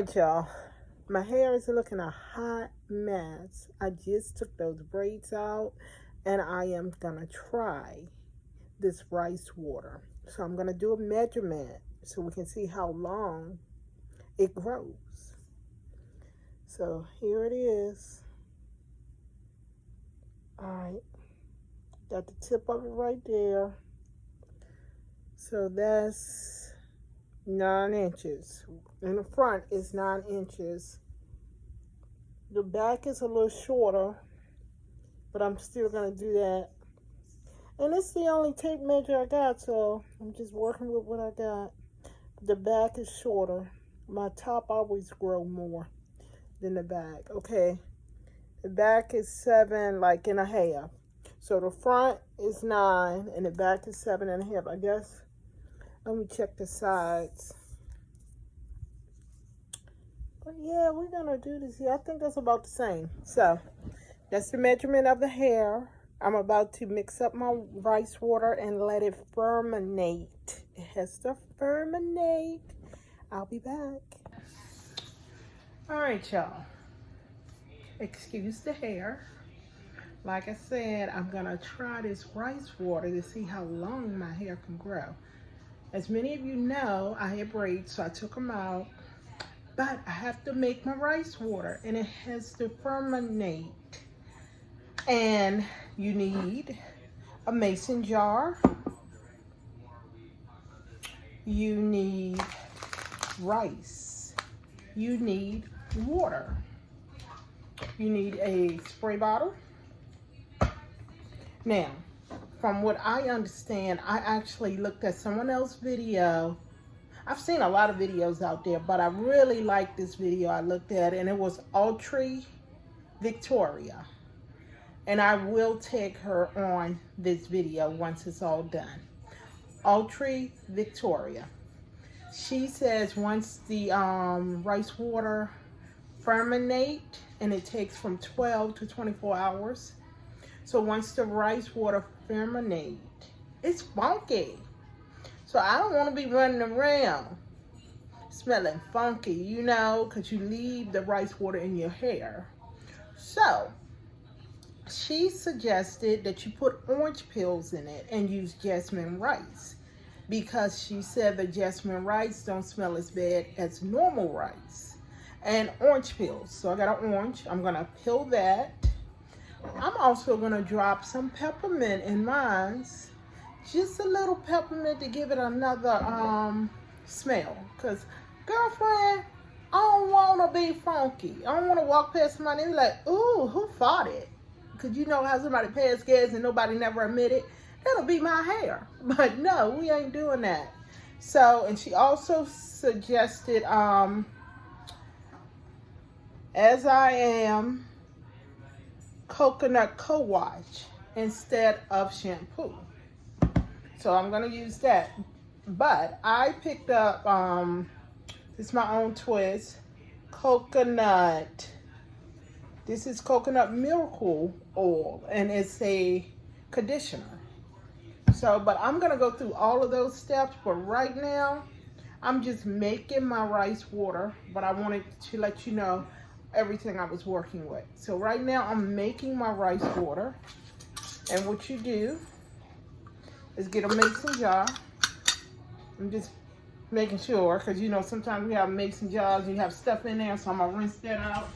right, y'all. My hair is looking a hot mess. I just took those braids out and I am gonna try this rice water. So I'm gonna do a measurement so we can see how long it grows. So here it is. All right, got the tip of it right there. So that's 9 inches. In the front is 9 inches. The back is a little shorter, but I'm still gonna do that. And it's the only tape measure I got, so I'm just working with what I got. The back is shorter. My top always grow more than the back. Okay, the back is 7 like and a half. So the front is 9 and the back is 7 and a half. I guess, let me check the sides. But yeah, we're gonna do this here. I think that's about the same. So that's the measurement of the hair. I'm about to mix up my rice water and let it fermentate. It has to fermentate. I'll be back. All right, y'all. Excuse the hair. Like I said, I'm gonna try this rice water to see how long my hair can grow. As many of you know, I had braids, so I took them out. But I have to make my rice water and it has to fermentate. And you need a mason jar. You need rice. You need water. You need a spray bottle. Now, from what I understand, I actually looked at someone else's video. I've seen a lot of videos out there, but I really liked this video I looked at, and it was Ultra Victoria. And I will take her on this video once it's all done. Ultra Victoria. She says once the rice water fermentate, and it takes from 12 to 24 hours. So once the rice water fermentate, it's funky. So I don't want to be running around smelling funky, you know, because you leave the rice water in your hair. So she suggested that you put orange peels in it and use jasmine rice, because she said the jasmine rice don't smell as bad as normal rice. And orange peels. So I got an orange. I'm going to peel that. I'm also going to drop some peppermint in mine. Just a little peppermint to give it another smell. Because, girlfriend, I don't want to be funky. I don't want to walk past somebody and be like, ooh, who farted? Because you know how somebody passed gas and nobody never admitted? That'll be my hair. But no, we ain't doing that. So, and she also suggested, as I am, coconut co-wash instead of shampoo. So I'm gonna use that. But I picked up, this is my own twist, coconut. This is coconut miracle oil, and it's a conditioner. So, but I'm gonna go through all of those steps, but right now, I'm just making my rice water, but I wanted to let you know everything I was working with. So right now I'm making my rice water, and what you do is get a mason jar. I'm just making sure, because you know sometimes we have mason jars and you have stuff in there, so I'm gonna rinse that out.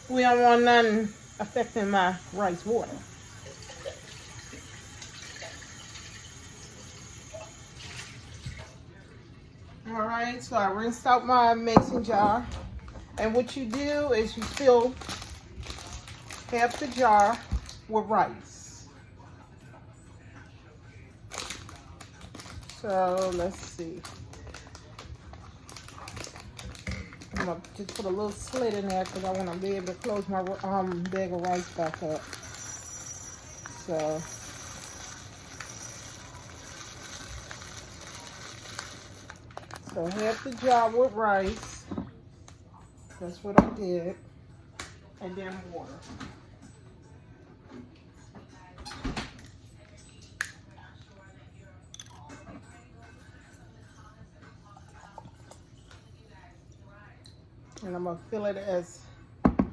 We don't want nothing affecting my rice water. All right, so I rinsed out my mason jar. And what you do is you fill half the jar with rice. So let's see. I'm gonna just put a little slit in there because I want to be able to close my bag of rice back up. So half the jar with rice. That's what I did. And then water. And I'm gonna fill it as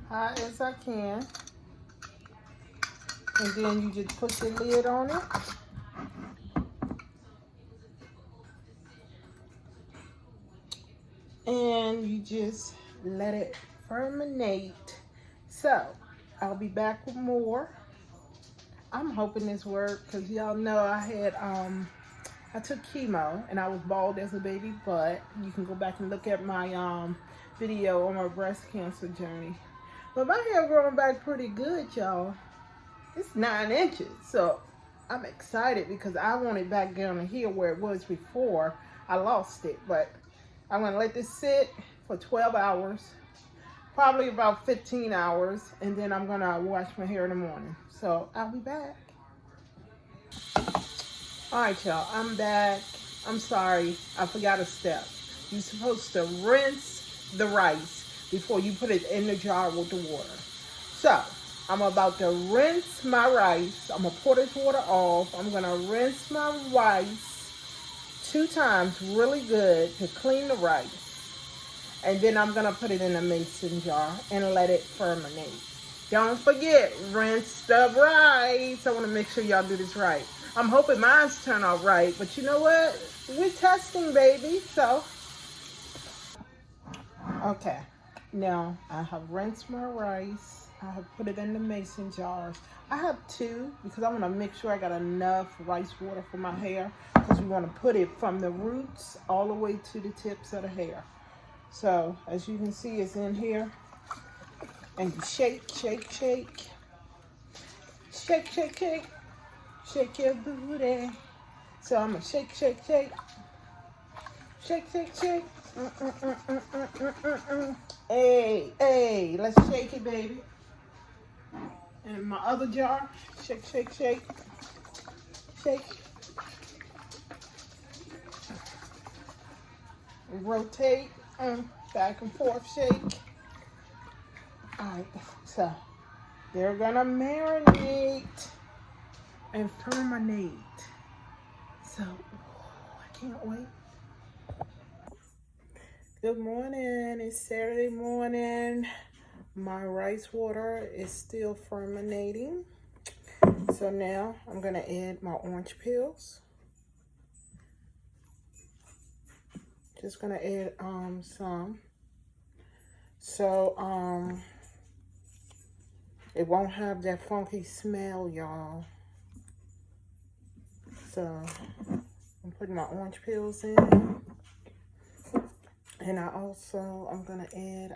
high as I can. And then you just put the lid on it. And you just let it fermentate. So, I'll be back with more. I'm hoping this worked because y'all know I took chemo and I was bald as a baby, but you can go back and look at my video on my breast cancer journey. But my hair growing back pretty good, y'all. It's 9 inches, so I'm excited because I want it back down to here where it was before I lost it. But I'm gonna let this sit for 12 hours, probably about 15 hours, and then I'm gonna wash my hair in the morning. So I'll be back. All right, y'all, I'm back. I'm sorry, I forgot a step. You're supposed to rinse the rice before you put it in the jar with the water. So I'm about to rinse my rice. I'm gonna pour this water off. I'm gonna rinse my rice 2 times really good to clean the rice. And then I'm gonna put it in a mason jar and let it fermentate. Don't forget, rinse the rice. I wanna make sure y'all do this right. I'm hoping mine's turn out right, but you know what? We're testing, baby, so. Okay, now I have rinsed my rice. I have put it in the mason jars. I have 2 because I wanna make sure I got enough rice water for my hair because we wanna put it from the roots all the way to the tips of the hair. So, as you can see, it's in here. And you shake, shake, shake. Shake, shake, shake. Shake your booty. So I'm gonna shake, shake, shake. Shake, shake, shake. Hey, hey, let's shake it, baby. And my other jar, shake, shake, shake. Shake. Rotate, back and forth, shake. All right, so they're gonna marinate and fermentate. So, I can't wait. Good morning, it's Saturday morning. My rice water is still fermenting. So now I'm gonna add my orange peels. Just gonna add some. So it won't have that funky smell, y'all. So I'm putting my orange peels in. And I'm gonna add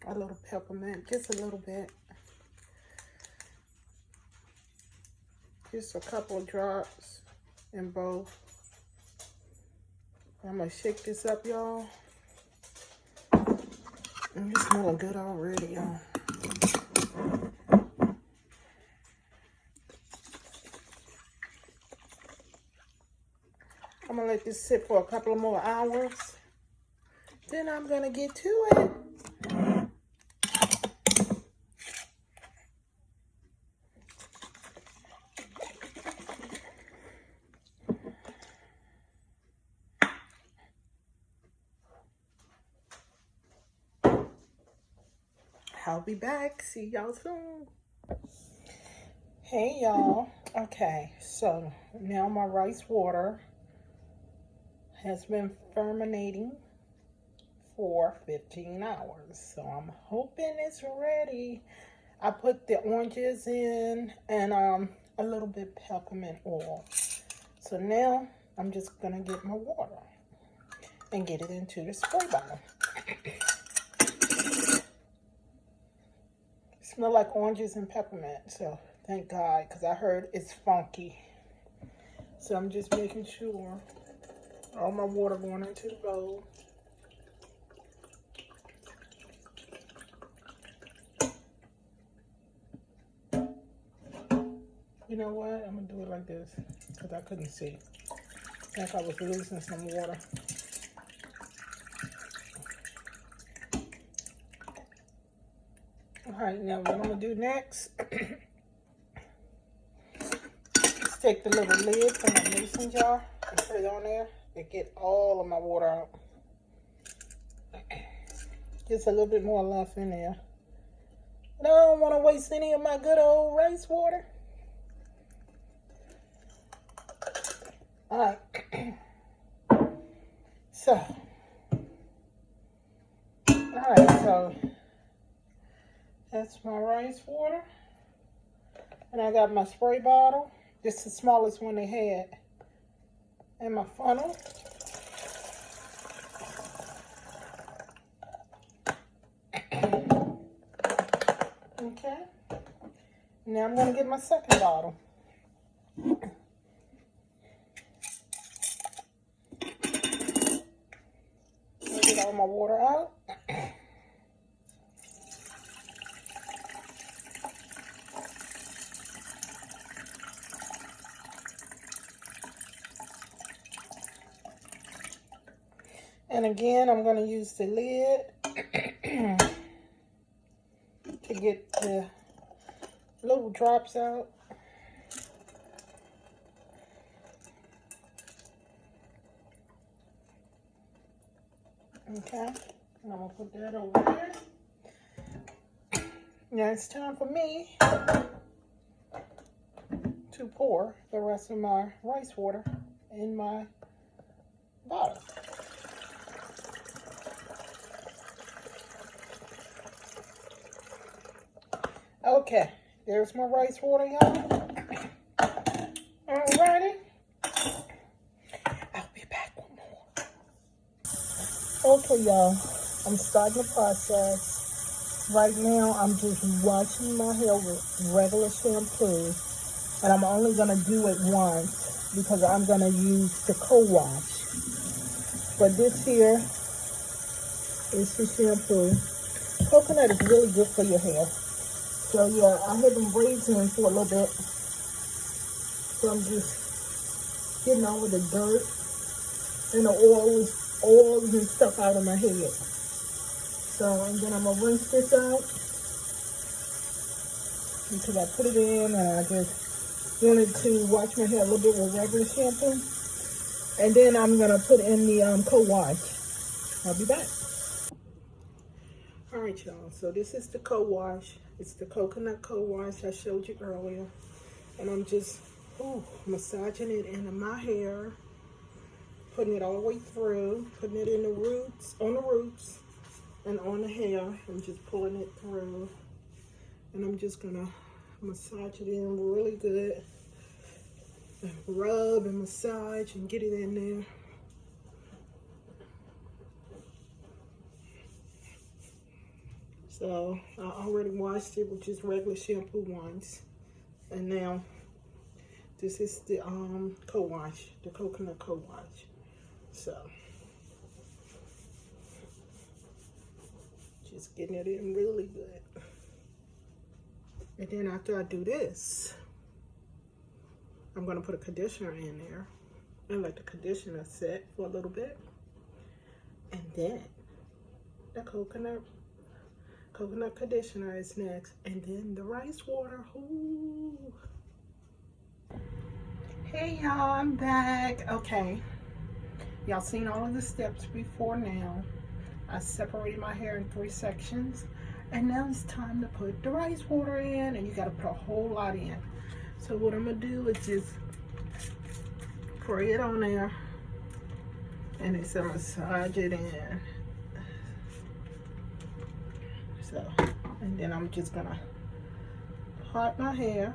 a little peppermint, just a little bit. Just a couple of drops in both. I'm gonna shake this up, y'all. It's smelling good already, y'all. I'm gonna let this sit for a couple of more hours. Then I'm gonna get to it. I'll be back. See y'all soon. Hey y'all. Okay, so now my rice water has been fermenting for 15 hours. So I'm hoping it's ready. I put the oranges in and a little bit peppermint oil. So now I'm just gonna get my water and get it into the spray bottle. Smell like oranges and peppermint, so thank God, because I heard it's funky. So I'm just making sure all my water going into the bowl. You know what? I'm gonna do it like this because I couldn't see. I think I was losing some water. All right, now what I'm gonna do next is take the little lid from my mason jar and put it on there and get all of my water out. Just a little bit more left in there. But I don't want to waste any of my good old rice water. All right. So, all right, so that's my rice water. And I got my spray bottle. This is the smallest one they had. And my funnel. Okay. Now I'm going to get my second bottle. Get all my water out. And again, I'm going to use the lid to get the little drops out. Okay, and I'm going to put that over there. Now it's time for me to pour the rest of my rice water in my bottle. Okay, there's my rice water, y'all. Alrighty. I'll be back with more. Okay, y'all. I'm starting the process. Right now, I'm just washing my hair with regular shampoo. And I'm only going to do it once because I'm going to use the co-wash. But this here is the shampoo. Coconut is really good for your hair. So yeah, I had them braids in for a little bit. So I'm just getting all of the dirt and the oils and stuff out of my head. So, and then I'm gonna rinse this out because I put it in and I just wanted to wash my hair a little bit with regular shampoo. And then I'm gonna put in the co-wash. I'll be back. All right, y'all, so this is the co-wash. It's the coconut co-wash I showed you earlier. And I'm just massaging it into my hair, putting it all the way through, putting it in the roots, on the roots, and on the hair, and just pulling it through. And I'm just gonna massage it in really good. And rub and massage and get it in there. So I already washed it with just regular shampoo once. And now this is the co-wash, the coconut co-wash. So just getting it in really good. And then after I do this, I'm gonna put a conditioner in there and let the conditioner set for a little bit. And then the coconut conditioner is next, and then the rice water. Ooh. Hey y'all, I'm back. Okay, y'all seen all of the steps before now. I separated my hair in 3 sections, and now it's time to put the rice water in, and you got to put a whole lot in. So what I'm gonna do is just spray it on there, and it's a massage it in. So, and then I'm just gonna part my hair.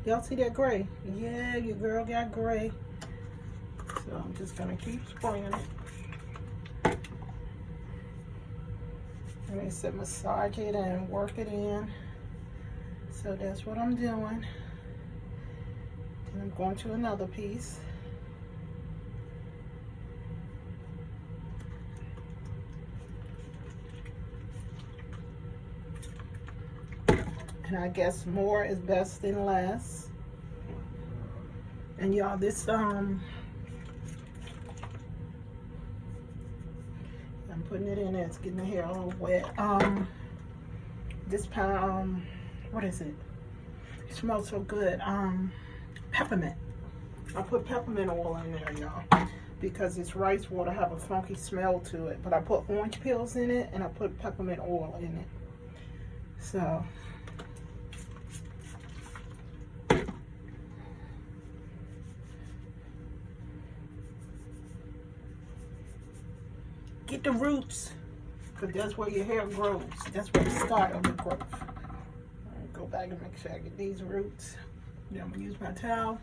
Y'all see that gray? Yeah, your girl got gray. So I'm just gonna keep spraying it. And it's to massage it and work it in. So that's what I'm doing. And I'm going to another piece. And I guess more is best than less. And y'all, this I'm putting it in there. It's getting the hair all wet. This what is it? It smells so good. Peppermint. I put peppermint oil in there, y'all. because this rice water have a funky smell to it. But I put orange peels in it and I put peppermint oil in it. So get the roots, because that's where your hair grows. That's where the start of the growth. Go back and make sure I get these roots. Then I'm gonna use my towel,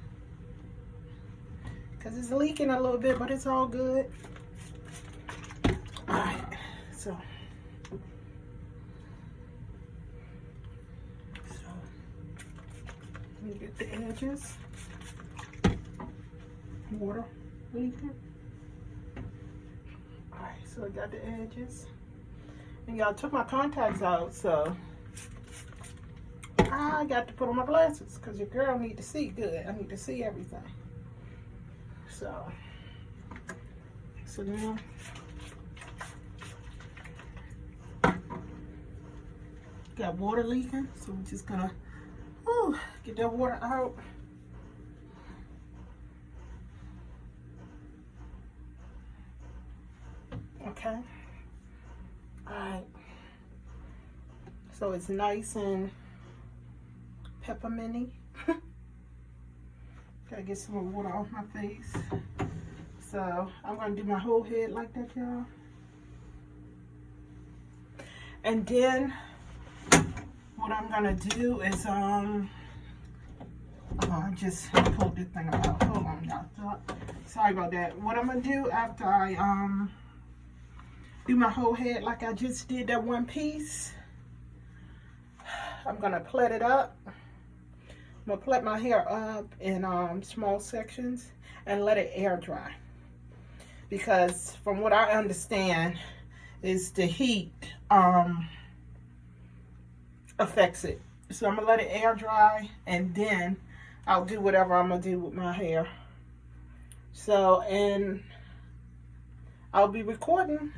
because it's leaking a little bit, but it's all good. All right, so let me get the edges. Water leaking. All right, so I got the edges, and y'all took my contacts out, so I got to put on my glasses because your girl need to see good. I need to see everything. So now got water leaking, so we're just gonna get that water out. Okay. All right. So it's nice and pepperminty. Gotta get some more water off my face. So I'm gonna do my whole head like that, y'all. And then what I'm gonna do is I just pulled this thing out. Hold on, y'all. Sorry about that. What I'm gonna do after I do my whole head like I just did that one piece, I'm gonna plait it up. I'm gonna plait my hair up in small sections and let it air dry. Because from what I understand is the heat affects it. So I'm gonna let it air dry and then I'll do whatever I'm gonna do with my hair. So, and I'll be recording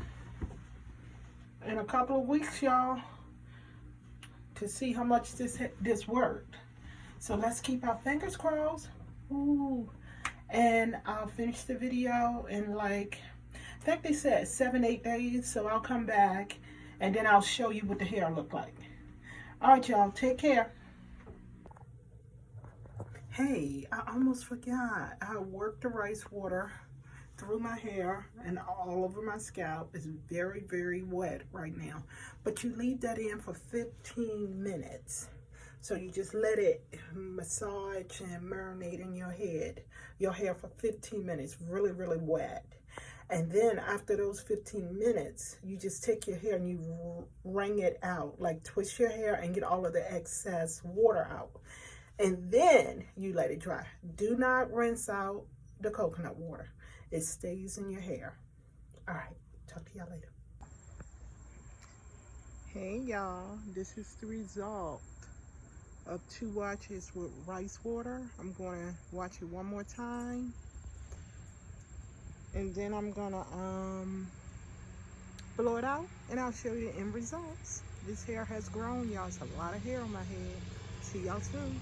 in a couple of weeks, y'all, to see how much this worked. So let's keep our fingers crossed. Ooh. And I'll finish the video in like, I think they said 7-8 days. So I'll come back and then I'll show you what the hair looked like. All right, y'all, take care. Hey, I almost forgot. I worked the rice water through my hair and all over my scalp. It's very, very wet right now. But you leave that in for 15 minutes. So you just let it massage and marinate in your hair for 15 minutes, really, really wet. And then after those 15 minutes, you just take your hair and you wring it out, like twist your hair and get all of the excess water out. And then you let it dry. Do not rinse out the coconut water. It stays in your hair. All right, talk to y'all later. Hey y'all, this is the result of 2 washes with rice water. I'm going to wash it one more time, and then I'm gonna blow it out and I'll show you the end results. This hair has grown, y'all. It's a lot of hair on my head. See y'all soon.